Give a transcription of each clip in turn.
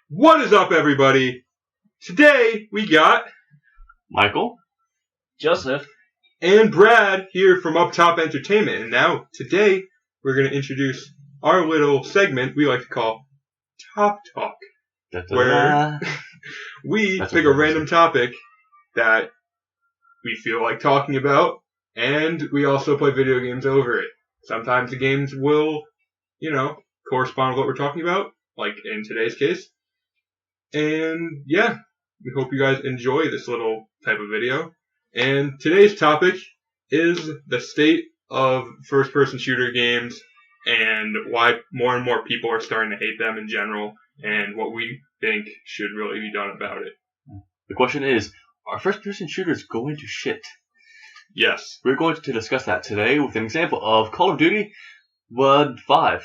What is up, everybody? Today we got Michael, Joseph, and Brad here from Up Top Entertainment. And now, today, we're going to introduce our little segment we like to call Top Talk, where we pick a random topic that we feel like talking about, and we also play video games over it. Sometimes the games will, correspond with what we're talking about, like in today's case. And yeah, we hope you guys enjoy this little type of video. And today's topic is the state of first-person shooter games and why more and more people are starting to hate them in general and what we think should really be done about it. The question is, are first-person shooters going to shit? Yes. We're going to discuss that today with an example of Call of Duty World 5.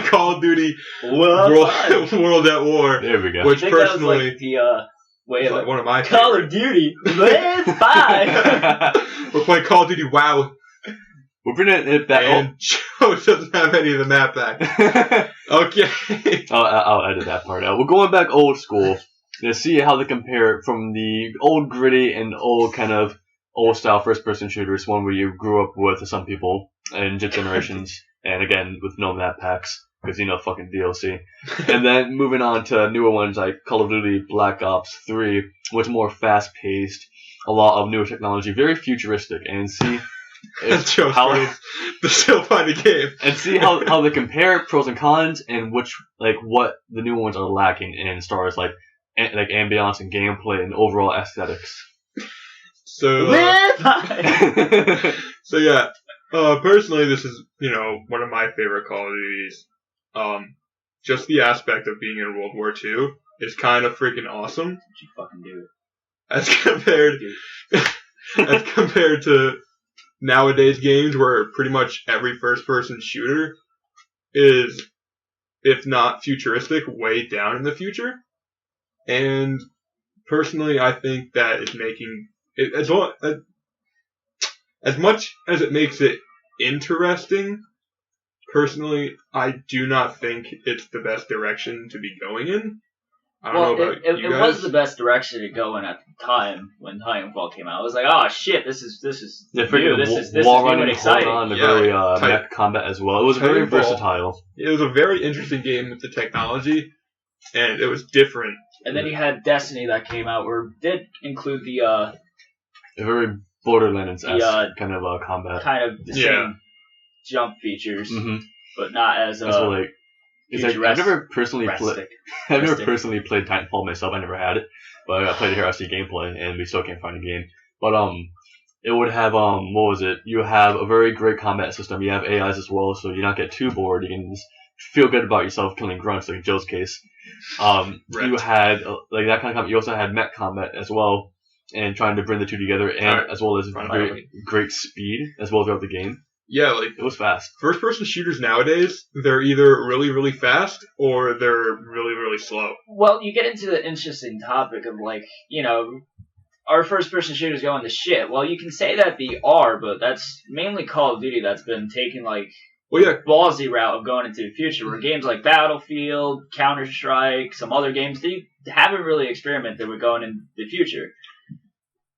Call of Duty World at War. There we go. Which I think personally, that was like one of my Call favorite. of Duty World 5. We're playing Call of Duty WoW. We're bringing it back. And Joe doesn't have any of the map back. Okay. I'll edit that part out. We're going back old school to see how they compare from the old gritty and old kind of old style first person shooters, one where you grew up with some people and generations, and again with no map packs because fucking DLC. And then moving on to newer ones like Call of Duty Black Ops 3, which is more fast paced, a lot of newer technology, very futuristic, and see how the still find a game and see how they compare pros and cons and what the new ones are lacking in stars like ambiance and gameplay and overall aesthetics. So yeah, personally this is one of my favorite Call of Duties. Just the aspect of being in World War II is kind of freaking awesome. You fucking do it. As compared to nowadays games where pretty much every first-person shooter is, if not futuristic, way down in the future. And personally, I think that is making it, as much as it makes it interesting. Personally, I do not think it's the best direction to be going in. I don't know about you guys. It was the best direction to go in at the time when Titanfall came out. I was like, oh shit, this is new. This is new and exciting. On the very mech combat as well. It was very versatile. It was a very interesting game with the technology, and it was different. And then you had Destiny that came out, where it did include a very Borderlands-esque kind of combat. Kind of the same jump features, but not as I've never personally played Titanfall myself. I never had it, but I played it here. I see gameplay, and we still can't find a game. But it would have what was it? You have a very great combat system. You have AIs as well, so you don't get too bored. You can just feel good about yourself killing grunts, like in Joe's case. You had that kind of combat. You also had mech combat as well, and trying to bring the two together, and as well as very great speed as well throughout the game. Yeah, it was fast. First-person shooters nowadays, they're either really, really fast or they're really, really slow. Well, you get into the interesting topic of are first-person shooters going to shit? Well, you can say that they are, but that's mainly Call of Duty that's been taking ballsy route of going into the future, where games like Battlefield, Counter-Strike, some other games, they haven't really experimented with going in the future.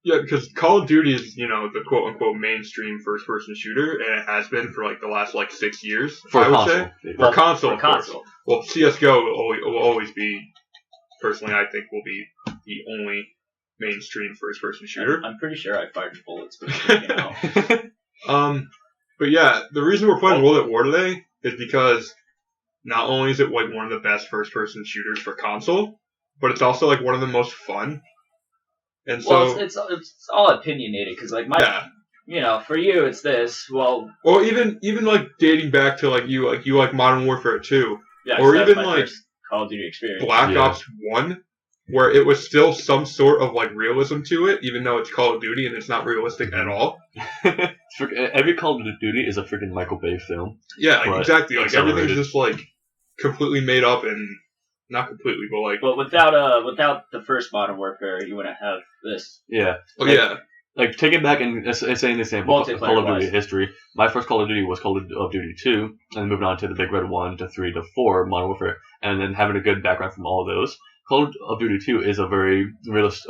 Yeah, because Call of Duty is, the quote-unquote mainstream first-person shooter, and it has been for, the last, 6 years, for I would console. say. For console, of course. Well, CSGO will always be, personally, I think, will be the only mainstream first-person shooter. I'm pretty sure I fired bullets before, But yeah, the reason we're playing World at War today is because not only is it, one of the best first-person shooters for console, but it's also, one of the most fun. And so, it's all opinionated because for you it's this. Well, even dating back to you like Modern Warfare 2, yeah, or even Call of Duty experience, Black Ops 1, where it was still some sort of realism to it, even though it's Call of Duty and it's not realistic at all. Every Call of Duty is a freaking Michael Bay film. Yeah, exactly. Everything's just completely made up and. Not completely, but But without the first Modern Warfare, you wouldn't have this. Yeah. Yeah. like take it back and say an example. Call of Duty history. My first Call of Duty was Call of Duty 2, and moving on to the Big Red 1 to 3 to 4 Modern Warfare, and then having a good background from all of those. Call of Duty 2 is a very realistic,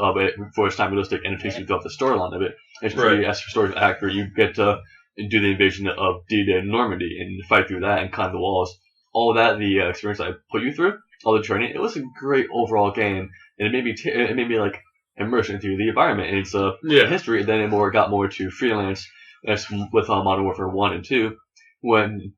for its time realistic, and it takes you throughout the storyline of it. It's pretty as story accurate. You get to do the invasion of D-Day in Normandy and fight through that and climb the walls. All of that, the experience I put you through, all the training, it was a great overall game, and it made me like immerse into the environment and its history. And then it got more to freelance with Modern Warfare 1 and 2, when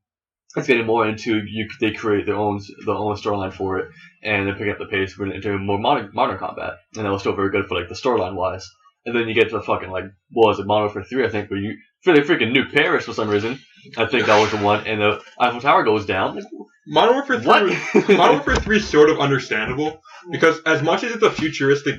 it's getting more into they create their own storyline for it, and then picking up the pace into more modern combat, and that was still very good for like the storyline wise. And then you get to fucking like, what was it, Modern Warfare 3, I think, where you freaking nuke Paris for some reason. I think that was the one, and the Eiffel Tower goes down. Like, Modern Warfare 3 Modern Warfare 3 is sort of understandable, because as much as it's a futuristic,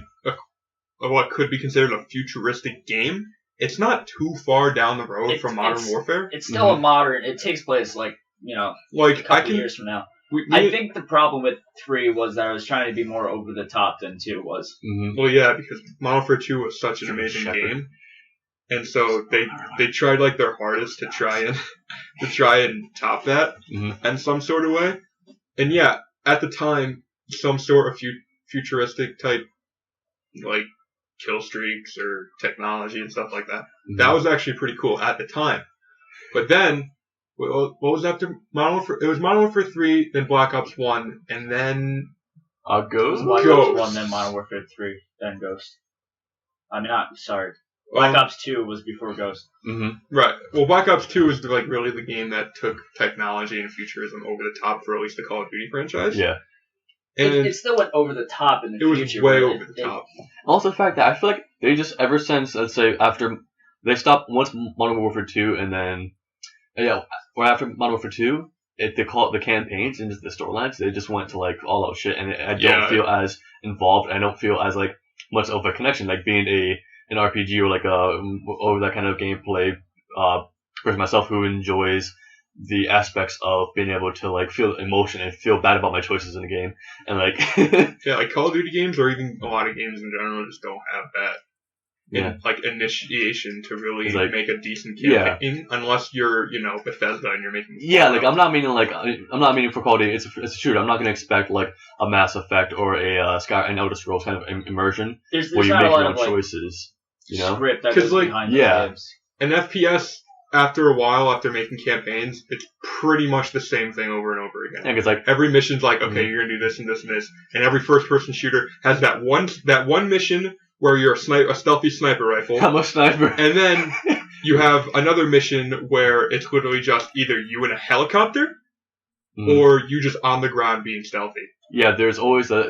what could be considered a futuristic game, it's not too far down the road from Modern Warfare. It's still a modern, it takes place like a couple years from now. I think the problem with 3 was that I was trying to be more over the top than 2 was. Mm-hmm. Well, yeah, because Modern Warfare 2 was such an amazing game, and so they tried like their hardest to try and top that in some sort of way. And yeah, at the time, some sort of futuristic type like kill streaks or technology and stuff like that. That was actually pretty cool at the time. But then, what was after Modern Warfare? It was Modern Warfare 3, then Black Ops 1, and then Ghost? Black Ops 1, then Modern Warfare 3, then Ghost. Black Ops 2 was before Ghost. Mm-hmm. Right. Well, Black Ops 2 is like really the game that took technology and futurism over the top for at least the Call of Duty franchise. Yeah. And it still went over the top in the future. It was way over the top. Also, the fact that I feel like they just, ever since, let's say, after they stopped once Modern Warfare 2, and then, or after Modern Warfare 2, they call it the campaigns and just the storylines, they just went to like all out shit, and I don't feel as involved. I don't feel as like much of a connection, like being an RPG or like over that kind of gameplay person myself who enjoys the aspects of being able to like feel emotion and feel bad about my choices in the game, and like like Call of Duty games or even a lot of games in general just don't have that like initiation to really make a decent campaign unless you're Bethesda and you're making like I'm not meaning for Call of Duty it's a shooter. I'm not going to expect like a Mass Effect or an Elder Scrolls kind of immersion where you make your own choices, script that goes behind games. An FPS, after a while, after making campaigns, it's pretty much the same thing over and over again. Yeah, because like every mission's like, okay, you're gonna do this and this and this, and every first-person shooter has that one mission where you're a stealthy sniper rifle. I'm a sniper. And then you have another mission where it's literally just either you in a helicopter or you just on the ground being stealthy. Yeah, there's always the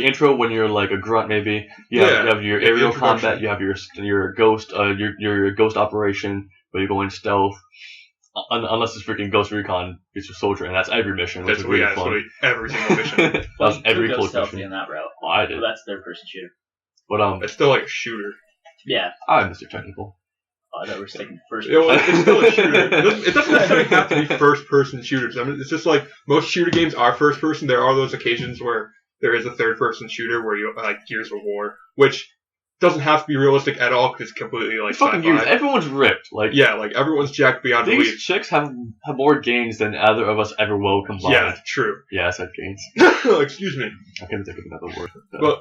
intro when you're like a grunt, maybe. You have your aerial combat. You have your ghost operation where you go in stealth. Unless it's freaking Ghost Recon, it's your soldier, and that's every mission, which is really fun. Every single mission. That's every close mission. In that route. Oh, I did. Well, that's third-person shooter. But it's still like a shooter. Yeah. I'm Mr. Technical. I thought we were saying first. It's still a shooter. It doesn't necessarily have to be first-person shooters. I mean, it's just like most shooter games are first-person. There are those occasions where there is a third-person shooter where you like Gears of War, which doesn't have to be realistic at all because it's completely like fucking sci-fi. Everyone's ripped. Like everyone's jacked beyond belief. These chicks have more gains than either of us ever will combined. Yeah, true. Yeah, I said gains. Excuse me. I couldn't think of another word. But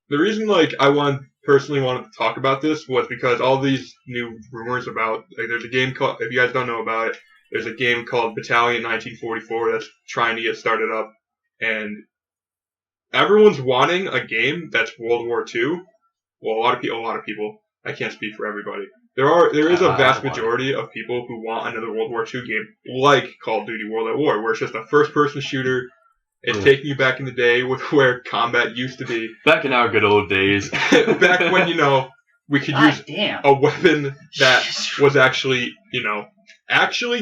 the reason I personally wanted to talk about this was because all these new rumors about there's a game called, if you guys don't know about it, there's a game called Battalion 1944 that's trying to get started up, and everyone's wanting a game that's World War II. Well, a lot of people. I can't speak for everybody. There is a vast majority of people who want another World War II game, like Call of Duty World at War, where it's just a first-person shooter. It's taking you back in the day with where combat used to be. Back in our good old days. Back when, we could use a weapon that was actually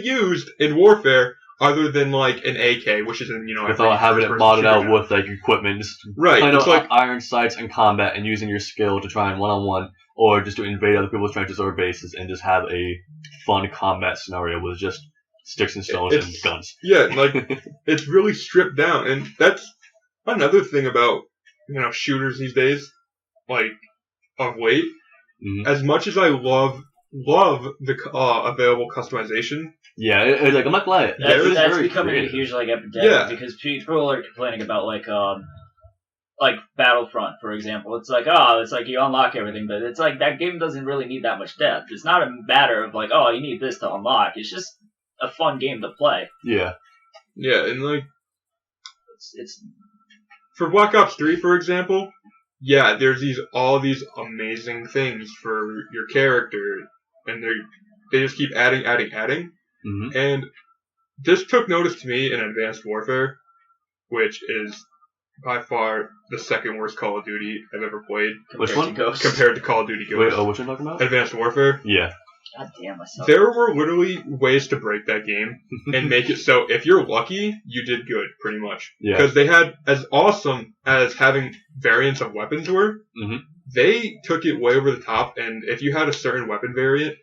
used in warfare, other than like an AK, which is without having it modded out with like equipment. Right. It's like iron sights and combat and using your skill to try and one-on-one, or just to invade other people's trenches or bases and just have a fun combat scenario with just sticks and stones and guns. Yeah, it's really stripped down, and that's another thing about shooters these days, like of late, as much as I love the available customization. Yeah, like I'm not glad. That's becoming a huge epidemic because people are complaining about like Battlefront, for example. It's like you unlock everything, but it's like that game doesn't really need that much depth. It's not a matter of like, you need this to unlock. It's just a fun game to play. Yeah, and like it's for Black Ops 3, for example. Yeah, there's all these amazing things for your character, and they just keep adding. And this took notice to me in Advanced Warfare, which is by far the second worst Call of Duty I've ever played. Which one? Compared to Call of Duty Ghosts. Wait, what you talking about? Advanced Warfare. Yeah. God damn myself. There were literally ways to break that game and make it so if you're lucky, you did good, pretty much. Yeah. Because they had, as awesome as having variants of weapons were, they took it way over the top, and if you had a certain weapon variant,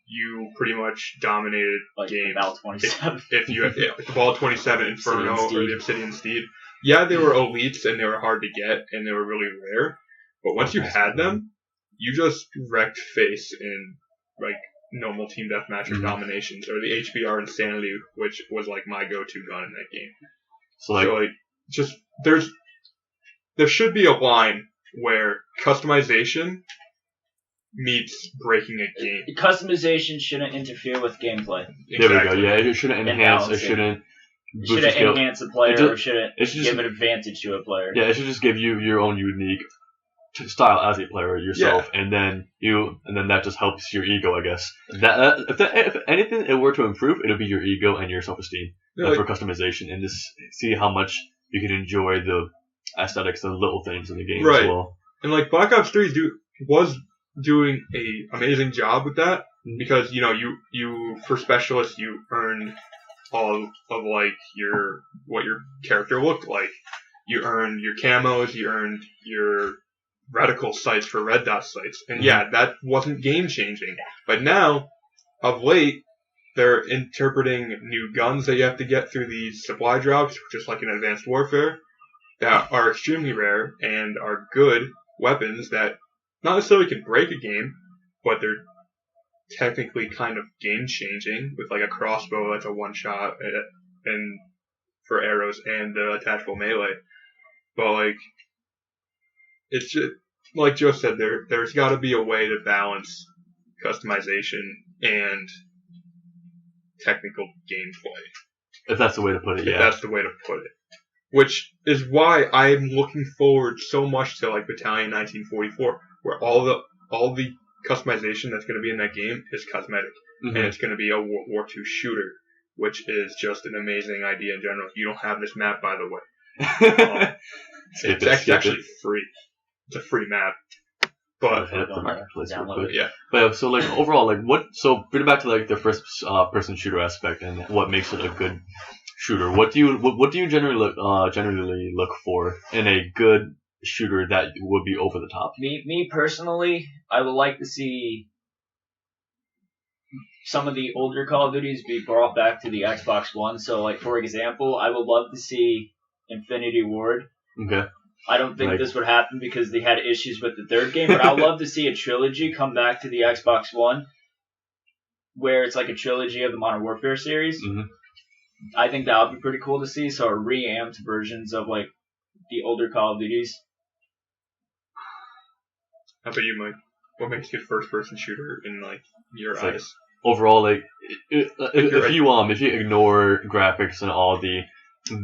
you pretty much dominated games. Ball 27. If you had the Ball 27, Inferno, or the Obsidian Steed. Yeah, they were elites and they were hard to get and they were really rare. But once you had them, you just wrecked face in like normal team deathmatch or dominations, or the HBR Insanity, which was like my go-to gun in that game. So just there should be a line where customization meets breaking a game. Customization shouldn't interfere with gameplay. Exactly. There we go. Yeah, it shouldn't enhance. It shouldn't. It shouldn't enhance a player, or shouldn't give an advantage to a player. Yeah, it should just give you your own unique style as a player yourself, and then that just helps your ego, I guess. If anything it were to improve, it'll be your ego and your self-esteem for customization, and just see how much you can enjoy the aesthetics, the little things in the game as well. And like Black Ops 3 was doing a amazing job with that, because you for specialists you earned all of like what your character looked like. You earned your camos, you earned your reticle sights for red dot sights. And that wasn't game changing. But now, of late, they're interpreting new guns that you have to get through these supply drops, just like in Advanced Warfare, that are extremely rare and are good weapons that not necessarily can break a game, but they're technically kind of game changing, with like a crossbow that's a one shot and for arrows and the attachable melee. But like it's just like Joe said, there's got to be a way to balance customization and technical gameplay. If that's the way to put it, If that's the way to put it. Which is why I'm looking forward so much to like Battalion 1944, where all the customization that's going to be in that game is cosmetic, and it's going to be a World War II shooter, which is just an amazing idea in general. You don't have this map, by the way. It's actually free. It's a free map. But But so like overall, like so bring it back to like the first person shooter aspect and what makes it a good shooter. What do you generally look for in a good shooter that would be over the top? Me personally, I would like to see some of the older Call of Duties be brought back to the Xbox One. So, like for example, I would love to see Infinity Ward. Okay. I don't think this would happen because they had issues with the third game, but I would love to see a trilogy come back to the Xbox One, where it's like a trilogy of the Modern Warfare series. I think that would be pretty cool to see. So, reamped versions of like the older Call of Duties. How about you, Mike? What makes a good first-person shooter in like your eyes? Overall, like if you ignore graphics and all the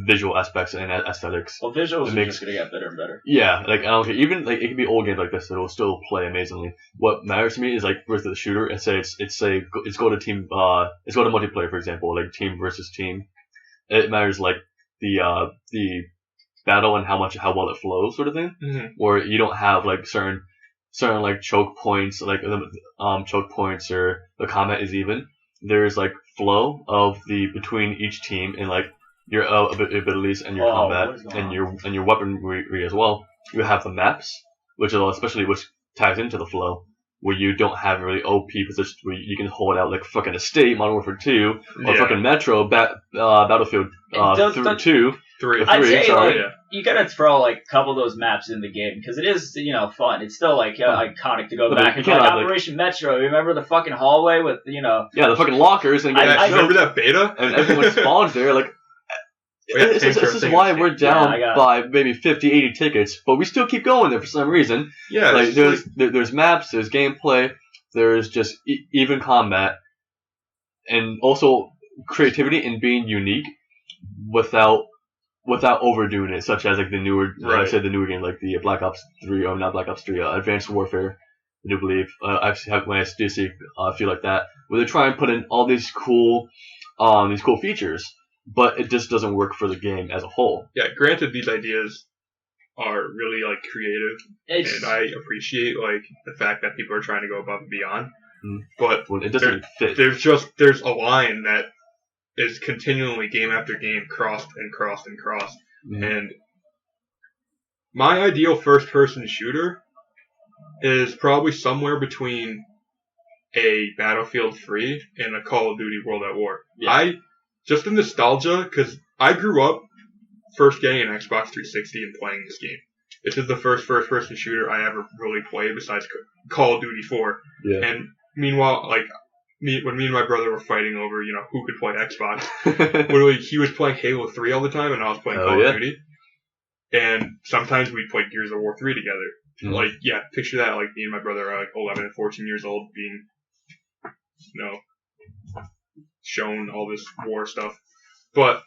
visual aspects and aesthetics, well, visuals are just gonna get better and better. Yeah, like I don't care. Even like it can be old games like this, it'll still play amazing. What matters to me is like versus the shooter. It's go to team. It's go to multiplayer, for example, like team versus team. It matters like the battle and how well it flows, sort of thing. Where you don't have like certain like choke points, like choke points, or the combat is even. There's like flow of the between each team and like your abilities and your combat and your weaponry as well. You have the maps, which ties into the flow, where you don't have really OP positions where you can hold out like fucking Estate, Modern Warfare 2, or fucking Metro, Battlefield 2. 3. I'd say you gotta throw like a couple of those maps in the game because it is fun. It's still like iconic to go back and like Operation Metro. Remember the fucking hallway with the fucking lockers and I remember that beta and everyone spawns there like. This is why we're down by maybe 50, 80 tickets, but we still keep going there for some reason. Yeah, like there's maps, there's gameplay, there's just even combat, and also creativity in being unique without overdoing it, such as like the newer, like I said, the newer game like the Black Ops 3 or not Black Ops 3, Advanced Warfare. I do believe I've had my SDC feel like that, where they try and put in all these cool features. But it just doesn't work for the game as a whole. Yeah, granted, these ideas are really like creative, and I appreciate like the fact that people are trying to go above and beyond. But it doesn't fit. There's a line that is continually game after game crossed and crossed and crossed. And my ideal first-person shooter is probably somewhere between a Battlefield 3 and a Call of Duty World at War. Yeah. Just the nostalgia, because I grew up first getting an Xbox 360 and playing this game. This is the first first-person shooter I ever really played besides Call of Duty 4. Yeah. And meanwhile, like when me and my brother were fighting over, who could play Xbox, literally he was playing Halo 3 all the time and I was playing Call of Duty. And sometimes we'd play Gears of War 3 together. Like, picture that, like me and my brother are like 11 and 14 years old being, shown all this war stuff, but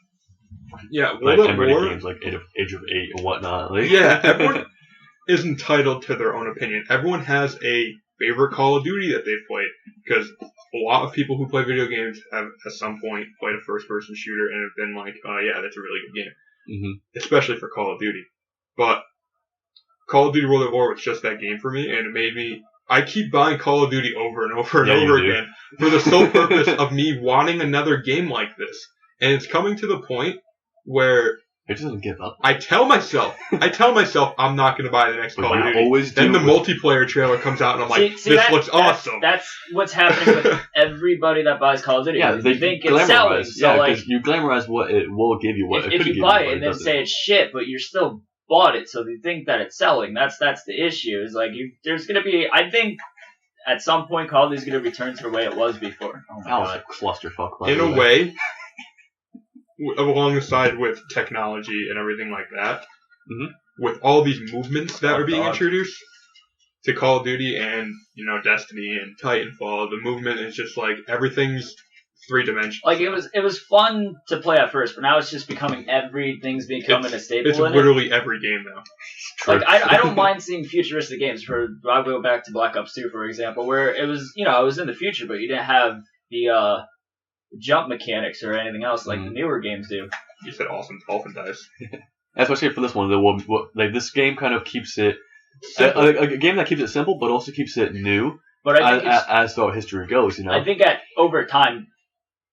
World at War games like Age of 8 and whatnot. Like. Yeah, everyone is entitled to their own opinion. Everyone has a favorite Call of Duty that they've played because a lot of people who play video games have at some point played a first-person shooter and have been like, that's a really good game, especially for Call of Duty. But Call of Duty World at War was just that game for me, and it made me. I keep buying Call of Duty over and over and over again for the sole purpose of me wanting another game like this. And it's coming to the point where it doesn't give up. I tell myself I'm not going to buy the next Call of Duty. Then the multiplayer trailer comes out and I'm like, this looks awesome. That's what's happening with everybody that buys Call of Duty. Yeah, they think it's selling. So you glamorize what it will give you. If you buy it and then say it's shit, but you're still bought it, so they think that it's selling. That's the issue. Is like there's gonna be. I think at some point Call of Duty's gonna return to the way it was before. Oh my God. Was a clusterfuck. In a way, along the side with technology and everything like that, with all these movements that are being introduced to Call of Duty and Destiny and Titanfall, the movement is just like everything's 3-dimensional. Like it was fun to play at first, but now it's just becoming everything's becoming a staple. It's literally every game now. Like I don't mind seeing futuristic games. I'll go back to Black Ops 2 for example, where it was it was in the future, but you didn't have the jump mechanics or anything else like the newer games do. You said awesome dolphin dice. Especially for this one, like this game kind of keeps it a game that keeps it simple, but also keeps it new. But I think as the history goes, I think over time.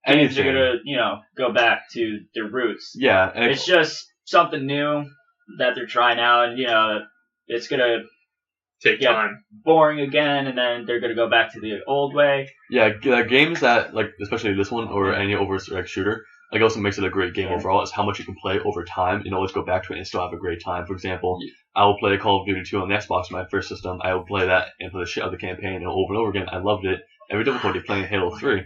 Games are gonna, go back to their roots. Yeah, it's just something new that they're trying out, and it's gonna take time, boring again, and then they're gonna go back to the old way. Yeah, games that especially this one or any shooter, also makes it a great game overall. Is how much you can play over time. Let's go back to it and still have a great time. For example, I will play Call of Duty 2 on the Xbox, my first system. I will play that and play the shit out of the campaign over and over again. I loved it. Every difficulty playing Halo 3.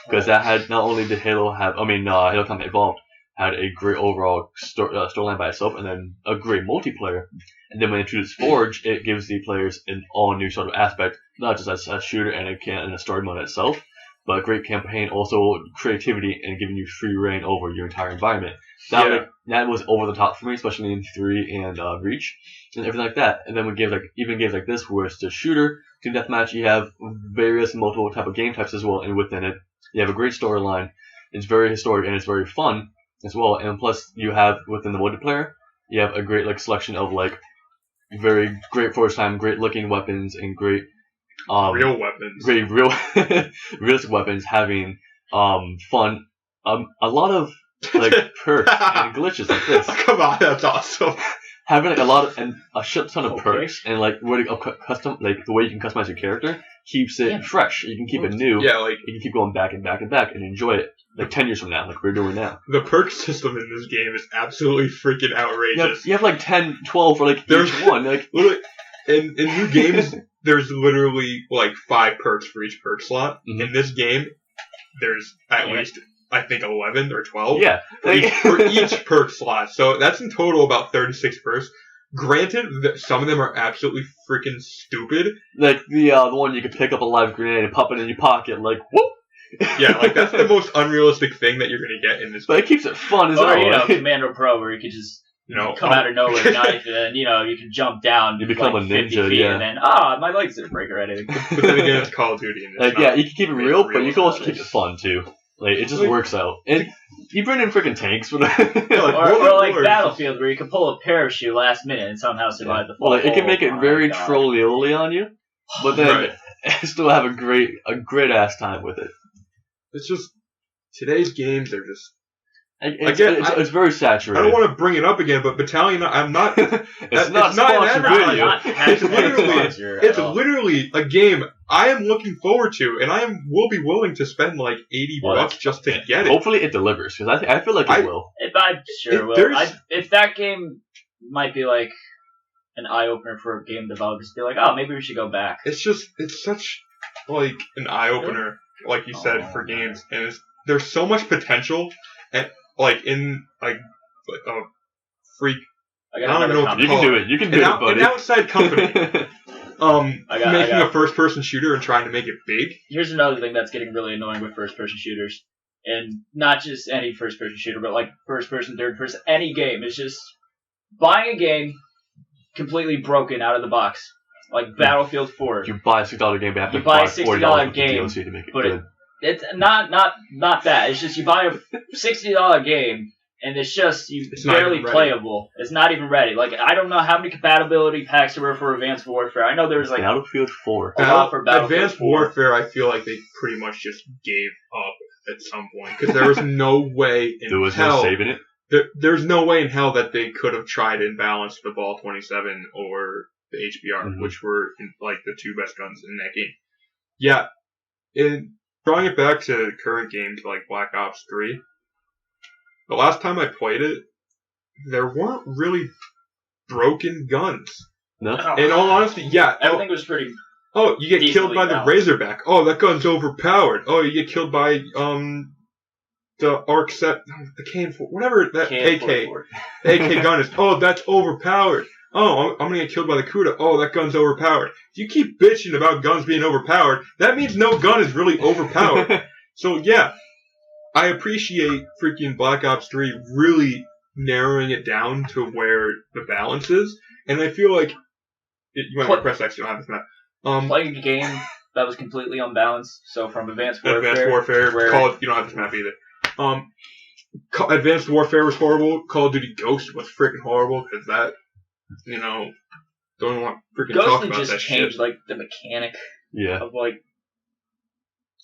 Because that had, not only did Halo have, Halo Combat Evolved had a great overall storyline by itself, and then a great multiplayer. And then when they introduced Forge, it gives the players an all new sort of aspect, not just as a shooter and a story mode itself, but a great campaign, also creativity, and giving you free reign over your entire environment. That was over the top for me, especially in 3 and Reach, and everything like that. And then we gave even games like this, where it's the shooter, team deathmatch, you have various multiple type of game types as well, and within it, you have a great storyline. It's very historic and it's very fun as well. And plus, you have within the multiplayer, you have a great selection of very great first time, great looking weapons and great real weapons, great realistic weapons, having fun, a lot of perks and glitches like this. Come on, that's awesome. Having a lot of a shit ton of perks and custom the way you can customize your character keeps it fresh. You can keep it new. Yeah, like you can keep going back and back and back and enjoy it. Like 10 years from now, like we're doing now. The perk system in this game is absolutely freaking outrageous. You have like 10, 12 for like there's each one. Like literally, in new games, there's literally like 5 perks for each perk slot. Mm-hmm. In this game, there's at least I think 11 or 12. Yeah, for each perk slot. So that's in total about 36 perks. Granted, some of them are absolutely freaking stupid. Like the one you can pick up a live grenade and pop it in your pocket, like whoop. Yeah, like that's the most unrealistic thing that you're gonna get in this. But it keeps it fun as well. Or Commando Pro, where you could just come out of nowhere with a knife, and then you can jump down. You become like a ninja, 50 feet, and then my legs didn't break or anything. But then again, it's Call of Duty, and you can keep it real, but you can also keep it fun too. Like it just works out. And you bring in freaking tanks for that. or like Battlefield, where you can pull a parachute last minute and somehow survive the fall. Well, it can make it very trolly on you, but then still have a great ass time with it. It's just today's games are just. It's very saturated. I don't want to bring it up again, but Battalion, I'm not. it's not sponsored video. It's literally a game I am looking forward to, and will be willing to spend like $80 just to get it. Hopefully, it delivers because I feel like it will. I'm sure it will. If that game might be like an eye opener for game developers, be like, oh, maybe we should go back. It's such like an eye opener, like you said, for games, and there's so much potential and. Like in a freak. I don't even know what to call it. You can do it, buddy. An outside company, making a first-person shooter and trying to make it big. Here's another thing that's getting really annoying with first-person shooters, and not just any first-person shooter, but like first-person, third-person, any game. It's just buying a game completely broken out of the box, like Battlefield 4. You buy a $6 game, but you have to buy a $60 game, DLC to make it but good. It's not that. It's just you buy a $60 game and it's barely playable. It's not even ready. Like I don't know how many compatibility packs there were for Advanced Warfare. I know there's like Battlefield 4. Advanced Warfare. I feel like they pretty much just gave up at some point because there was no way in there was hell no saving it. There's no way in hell that they could have tried and balanced the Ball 27 or the HBR, which were like the 2 best guns in that game. Yeah, drawing it back to current games like Black Ops 3, the last time I played it, there weren't really broken guns. No? In all honesty, yeah. Everything was pretty... Oh, you get killed by the Razorback. Oh, that gun's overpowered. Oh, you get killed by, the arc set... The KN4... Whatever that AK... The AK gun is. Oh, that's overpowered. Oh, I'm gonna get killed by the Kuda. Oh, that gun's overpowered. If you keep bitching about guns being overpowered, that means no gun is really overpowered. So, yeah, I appreciate freaking Black Ops 3 really narrowing it down to where the balance is, and I feel like... You might press X, you don't have this map. Playing a game that was completely unbalanced, so from Advanced Warfare... Advanced Warfare, you don't have this map either. Advanced Warfare was horrible. Call of Duty Ghost was freaking horrible, because that... don't want to freaking talk about that shit. Ghost just changed, like, the mechanic of, like,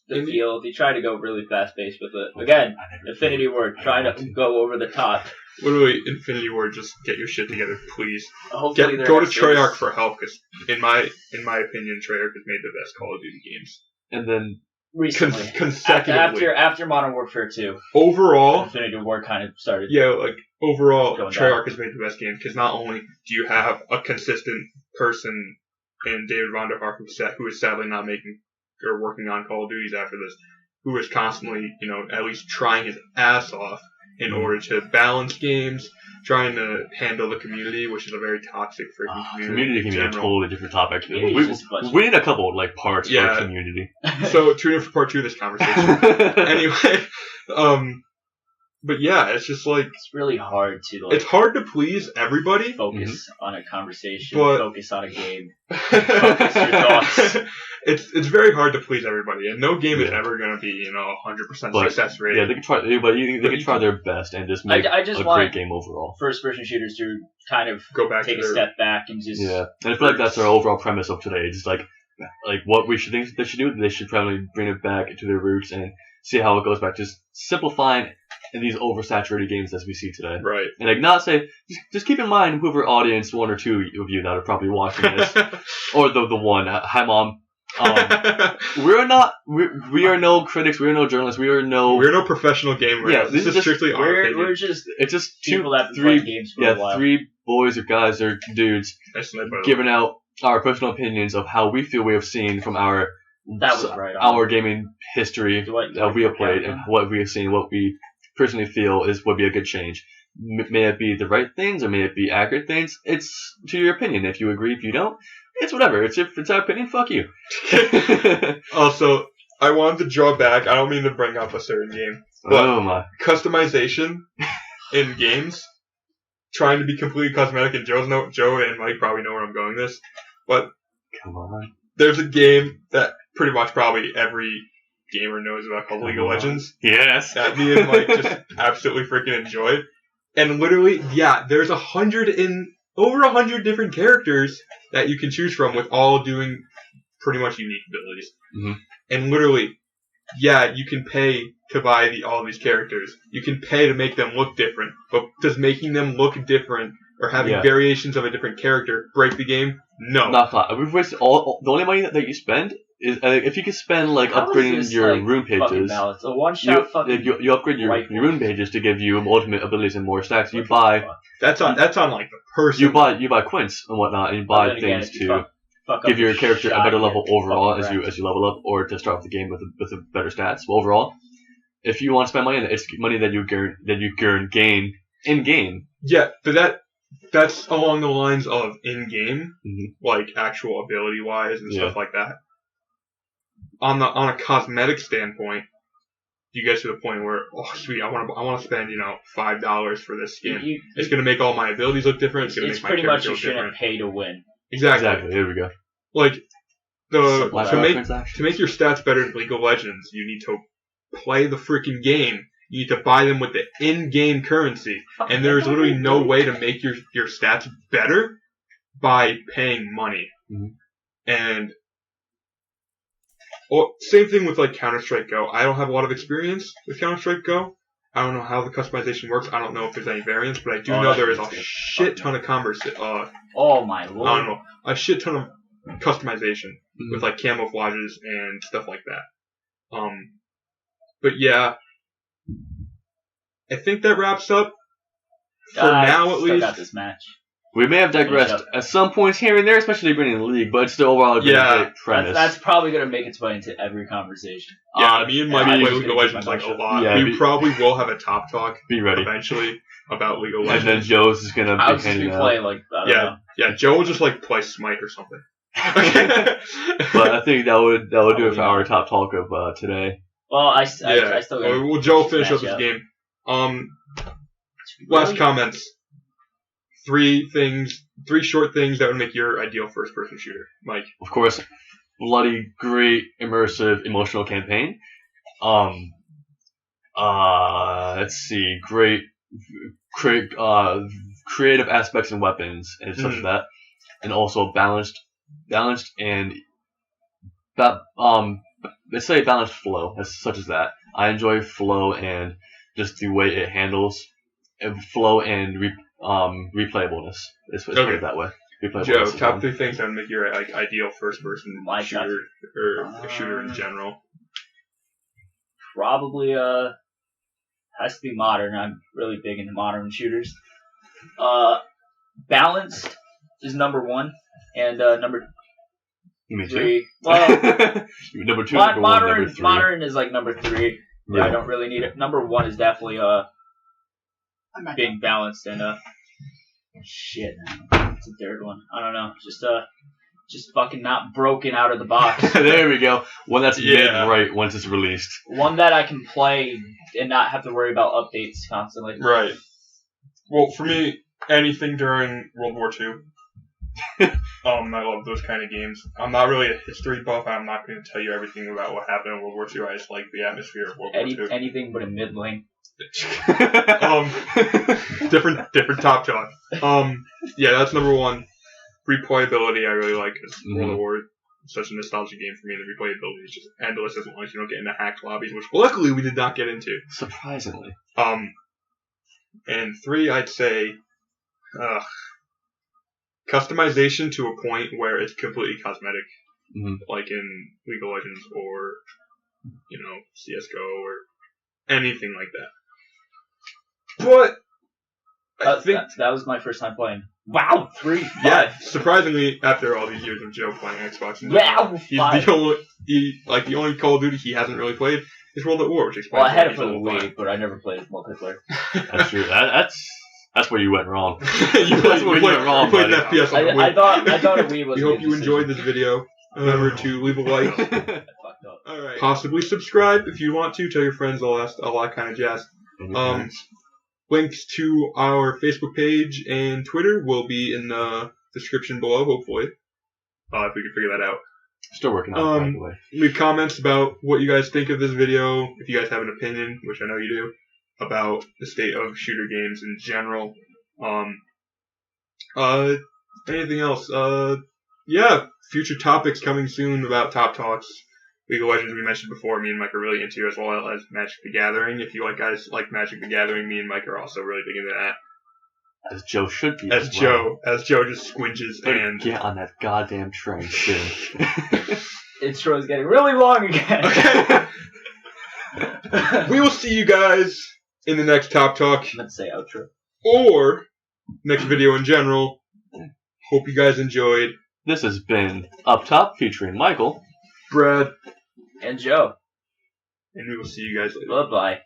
the feel. They try to go really fast-paced with it. Again, Infinity Ward, trying to go over the top. Literally, Infinity Ward, just get your shit together, please. Go to Treyarch for help, because in my opinion, Treyarch has made the best Call of Duty games. And then... Recently. Consecutively. After Modern Warfare 2. Overall... Infinity Ward kind of started... Yeah, like, overall, Treyarch has made the best games, because not only do you have a consistent person in David Vonderhaar who is sadly not making or working on Call of Duties after this, who is constantly, at least trying his ass off in order to balance games, trying to handle the community, which is a very toxic freaking community. Community can be a totally different topic. We need a couple parts for community. So tune in for part 2 of this conversation. Anyway, but yeah, it's just like it's really hard to it's hard to please everybody. Focus on a conversation. But, focus on a game. Focus your thoughts. It's very hard to please everybody, and no game is ever going to be 100% success rate. Yeah, they can try, they can try their best and just make a great game overall. First-person shooters to kind of go back, take a step back and just and I feel like that's our overall premise of today. Just like what we should think they should do. They should probably bring it back to their roots and see how it goes back. Just simplifying in these oversaturated games as we see today. Right. And not say, just keep in mind whoever audience, 1 or 2 of you that are probably watching this, or the one. Hi, Mom. We're not. We are no critics. We are no journalists. We are no. We're no professional gamers. Yeah, this is strictly our opinion. We're just. It's just people that have been playing games for a while. 3 boys or guys or dudes giving out our personal opinions of how we feel we have seen from our our gaming history that we have played and what we have seen, what we personally feel would be a good change. May it be the right things or may it be accurate things? It's to your opinion. If you agree, if you don't, it's whatever. It's our opinion. Fuck you. Also, I wanted to draw back. I don't mean to bring up a certain game, but customization in games, trying to be completely cosmetic. And Joe and Mike probably know where I'm going with this, but come on. There's a game that pretty much probably every gamer knows about called League of Legends. Yes. That me and Mike just absolutely freaking enjoy. And literally, there's over 100 different characters that you can choose from with all doing pretty much unique abilities. Mm-hmm. And literally, you can pay to buy all these characters. You can pay to make them look different. But does making them look different or having variations of a different character break the game? No. Not flat. We've wasted the only money that you spend is if you could spend upgrading your rune pages. A one-shot you upgrade your rune pages to give you ultimate abilities and more stacks. You buy that's on like the person. You buy quints and whatnot, and you buy things to give your character a better level overall as you level up, or to start off the game with a better stats. But overall, if you want to spend money, it's money that you gain in game. Yeah, but that's along the lines of in-game, like actual ability-wise and stuff like that. On a cosmetic standpoint, you get to the point where, oh sweet, I want to spend $5 for this skin. It's going to make all my abilities look different. It's going to make my character look different. It's pretty much you shouldn't pay to win. Exactly. There we go. Like to make your stats better in League of Legends, you need to play the freaking game. You need to buy them with the in-game currency, and there's literally no way to make your stats better by paying money. Mm-hmm. And same thing with like Counter-Strike Go. I don't have a lot of experience with Counter-Strike Go. I don't know how the customization works. I don't know if there's any variants, but I do know there is a shit ton of oh my lord! I don't know, a shit ton of customization with like camouflages and stuff like that. But yeah. I think that wraps up for now, at least. Got this match. We may have digressed at some points here and there, especially been in the league, but it's still overall a great premise. That's probably going to make its way into every conversation. Yeah, me and Mike play League of Legends like a lot. Yeah, we probably will have a top talk. Be ready eventually about League of Legends. And then Joe's is going to be handing out. Play like that. Joe will just like play Smite or something. But I think that would do it for our top talk of today. Well, I still. Well, Joe finish up his game. Last comments. 3 short things that would make your ideal first-person shooter, Mike. Of course, bloody great immersive emotional campaign. Let's see, great creative aspects and weapons and such as that, and also balanced and let's say balanced flow, such as that. I enjoy flow and just the way it handles flow and replayableness. Let's put it that way. Joe, top 3 things that would make your ideal first-person shooter or shooter in general. Probably has to be modern. I'm really big into modern shooters. Balanced is number 1, and number 3. Well, number 2, modern, number 3. Modern is like number 3. Yeah. I don't really need it. Number 1 is definitely being balanced and shit. It's a third one. I don't know. Just fucking not broken out of the box. There we go. One that's made right once it's released. One that I can play and not have to worry about updates constantly. Right. Well, for me, anything during World War II. I love those kind of games. I'm not really a history buff. I'm not going to tell you everything about what happened in World War II. I just like the atmosphere of World War II. Anything but a mid lane. Different top talk. That's number 1. Replayability I really like because World of War is such a nostalgia game for me. The replayability is just endless as long as you don't get into hacked lobbies, which luckily we did not get into. Surprisingly. And 3, I'd say, customization to a point where it's completely cosmetic. like in League of Legends or, CSGO or anything like that. But I think that was my first time playing. Wow, 3. Yeah, surprisingly, after all these years of Joe playing Xbox, he's 5. the only Call of Duty he hasn't really played is World at War, which explains. Well, I had it for the Wii, but I never played multiplayer. That's true. That's where you went wrong. You played an FPS on the Wii. I thought a Wii was. We hope you enjoyed this video. Remember to leave a like. Alright. Possibly subscribe if you want to. Tell your friends, all that kind of jazz. Links to our Facebook page and Twitter will be in the description below, hopefully. If we can figure that out. Still working on it, by the way. Leave comments about what you guys think of this video. If you guys have an opinion, which I know you do, about the state of shooter games in general. Anything else? Future topics coming soon about Top Talks. League of Legends, we mentioned before, me and Mike are really into, as well as Magic the Gathering. If you guys like Magic the Gathering, me and Mike are also really big into that. As Joe should be. As Joe just squinches and get on that goddamn train soon. Intro is getting really long again. Okay. We will see you guys in the next Top Talk. Let's say outro. Or next video in general. Hope you guys enjoyed. This has been Up Top featuring Michael, Brad, and Joe. And we will see you guys later. Bye-bye.